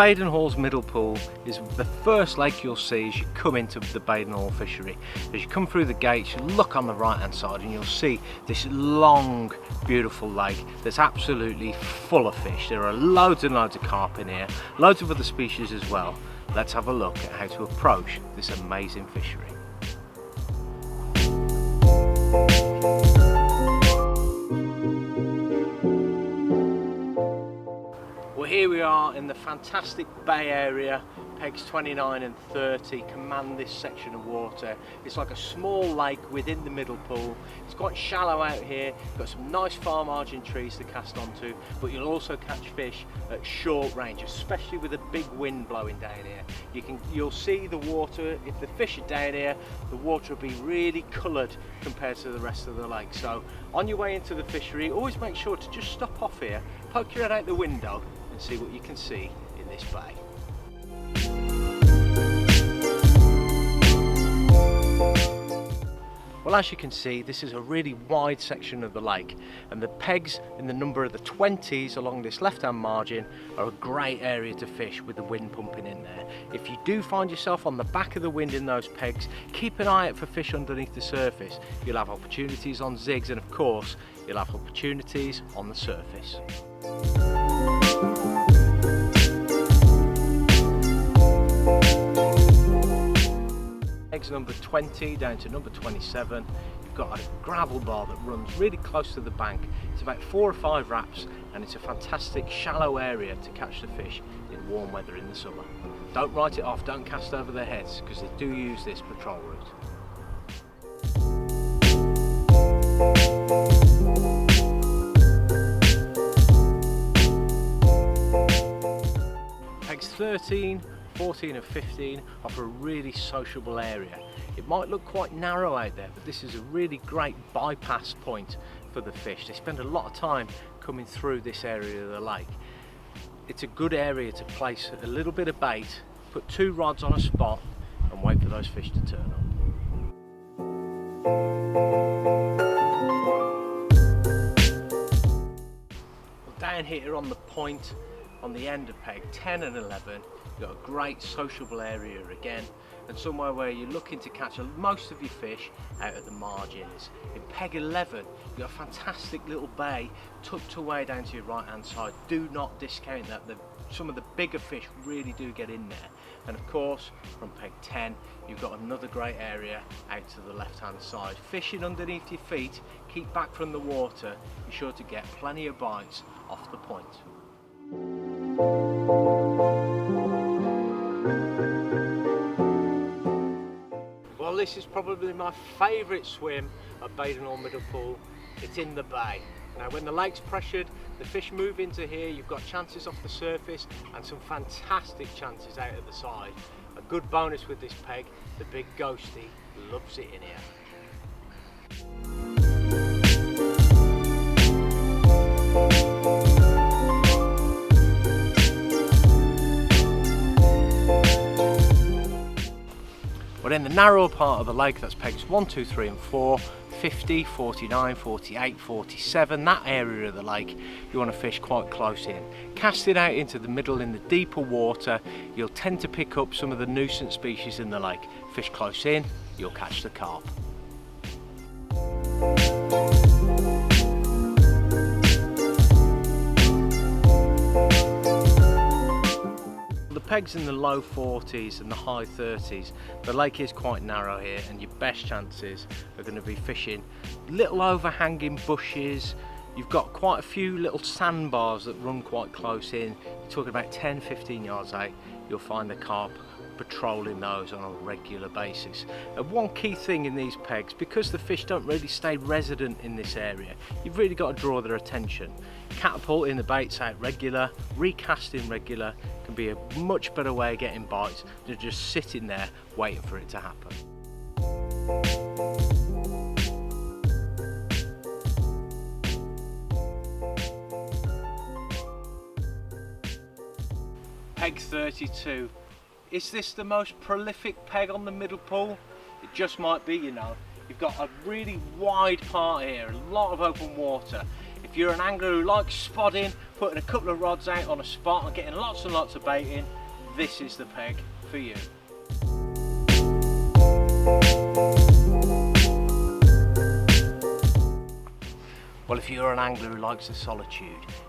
Baden Halls middle pool is the first lake you'll see as you come into the Baden Hall fishery. As you come through the gates, you look on the right hand side and you'll see this long, beautiful lake that's absolutely full of fish. There are loads and loads of carp in here, loads of other species as well. Let's have a look at how to approach this amazing fishery. Well, here we are in the fantastic bay area. Pegs 29 and 30 command this section of water. It's like a small lake within the middle pool. It's quite shallow out here. Got some nice far margin trees to cast onto, but you'll also catch fish at short range, especially with a big wind blowing down here. You'll see the water, if the fish are down here, the water will be really coloured compared to the rest of the lake. So on your way into the fishery, always make sure to just stop off here, poke your head out the window and see what you can see in this bay. Well, as you can see, this is a really wide section of the lake, and the pegs in the number of the 20s along this left-hand margin are a great area to fish with the wind pumping in there. If you do find yourself on the back of the wind in those pegs, keep an eye out for fish underneath the surface. You'll have opportunities on zigs, and of course, you'll have opportunities on the surface. Pegs number 20 down to number 27, you've got a gravel bar that runs really close to the bank. It's about 4 or 5 wraps, and it's a fantastic shallow area to catch the fish in warm weather in the summer. Don't write it off, don't cast over their heads, because they do use this patrol route. Pegs 13, 14 and 15 offer a really sociable area. It might look quite narrow out there, but this is a really great bypass point for the fish. They spend a lot of time coming through this area of the lake. It's a good area to place a little bit of bait, put 2 rods on a spot and wait for those fish to turn up. Down here on the point, on the end of peg 10 and 11, you've got a great sociable area again, and somewhere where you're looking to catch most of your fish out of the margins. In peg 11, you've got a fantastic little bay tucked away down to your right hand side. Do not discount that. Some of the bigger fish really do get in there. And of course, from peg 10, you've got another great area out to the left hand side. Fishing underneath your feet, keep back from the water, be sure to get plenty of bites off the point. Well, this is probably my favourite swim at Baden Hall Middle Pool. It's in the bay. Now when the lake's pressured, the fish move into here, you've got chances off the surface and some fantastic chances out of the side. A good bonus with this peg, the big ghostie loves it in here. But in the narrower part of the lake, that's pegs 1, 2, 3 and 4, 50, 49, 48, 47, that area of the lake, you want to fish quite close in. Cast it out into the middle in the deeper water, you'll tend to pick up some of the nuisance species in the lake. Fish close in, you'll catch the carp. Pegs in the low 40s and the high 30s. The lake is quite narrow here, and your best chances are going to be fishing little overhanging bushes. You've got quite a few little sandbars that run quite close in. You're talking about 10-15 yards out, you'll find the carp patrolling those on a regular basis. And one key thing in these pegs, because the fish don't really stay resident in this area, you've really got to draw their attention. Catapulting the baits out regular, recasting regular can be a much better way of getting bites than just sitting there waiting for it to happen. Peg 32. Is this the most prolific peg on the middle pool? It just might be, you know. You've got a really wide part here, a lot of open water. If you're an angler who likes spodding, putting a couple of rods out on a spot and getting lots and lots of bait in, this is the peg for you. Well, if you're an angler who likes the Solitude,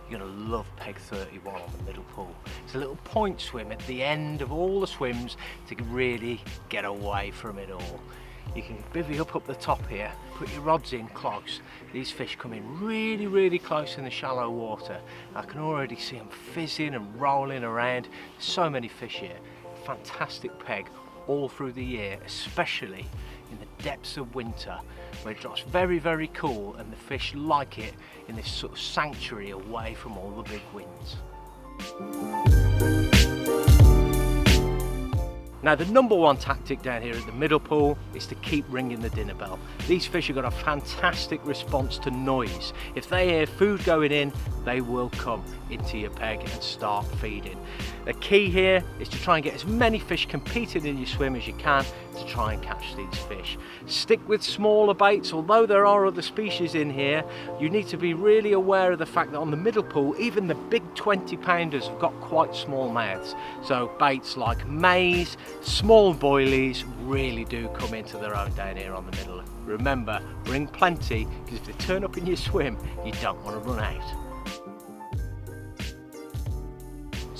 you're going to love peg 31 on the middle pool. It's a little point swim at the end of all the swims to really get away from it all. You can bivvy up the top here, put your rods in close. These fish come in really, really close in the shallow water. I can already see them fizzing and rolling around. So many fish here. Fantastic peg all through the year, especially in the depths of winter where it drops very, very cool and the fish like it in this sort of sanctuary away from all the big winds. Now, the number one tactic down here at the middle pool is to keep ringing the dinner bell. These fish have got a fantastic response to noise. If they hear food going in, they will come into your peg and start feeding. The key here is to try and get as many fish competing in your swim as you can to try and catch these fish. Stick with smaller baits. Although there are other species in here, you need to be really aware of the fact that on the middle pool, even the big 20-pounders have got quite small mouths. So baits like maize, small boilies really do come into their own down here on the middle. Remember, bring plenty, because if they turn up in your swim, you don't want to run out.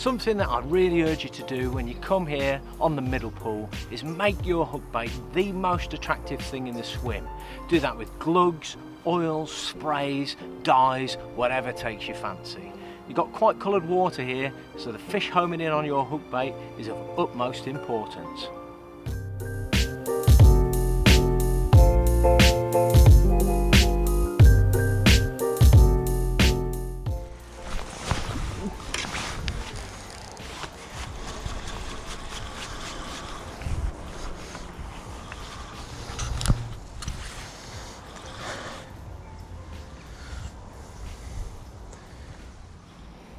Something that I really urge you to do when you come here on the middle pool is make your hook bait the most attractive thing in the swim. Do that with glugs, oils, sprays, dyes, whatever takes your fancy. You've got quite coloured water here, so the fish homing in on your hook bait is of utmost importance.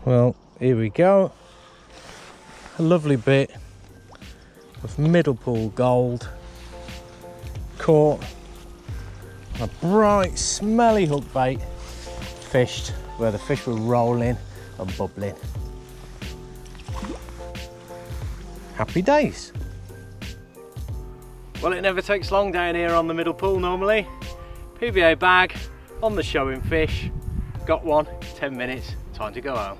Well, here we go. A lovely bit of middle pool gold caught a bright, smelly hook bait, fished where the fish were rolling and bubbling. Happy days. Well, it never takes long down here on the middle pool normally. PBA bag on the showing fish. Got one, 10 minutes, time to go home.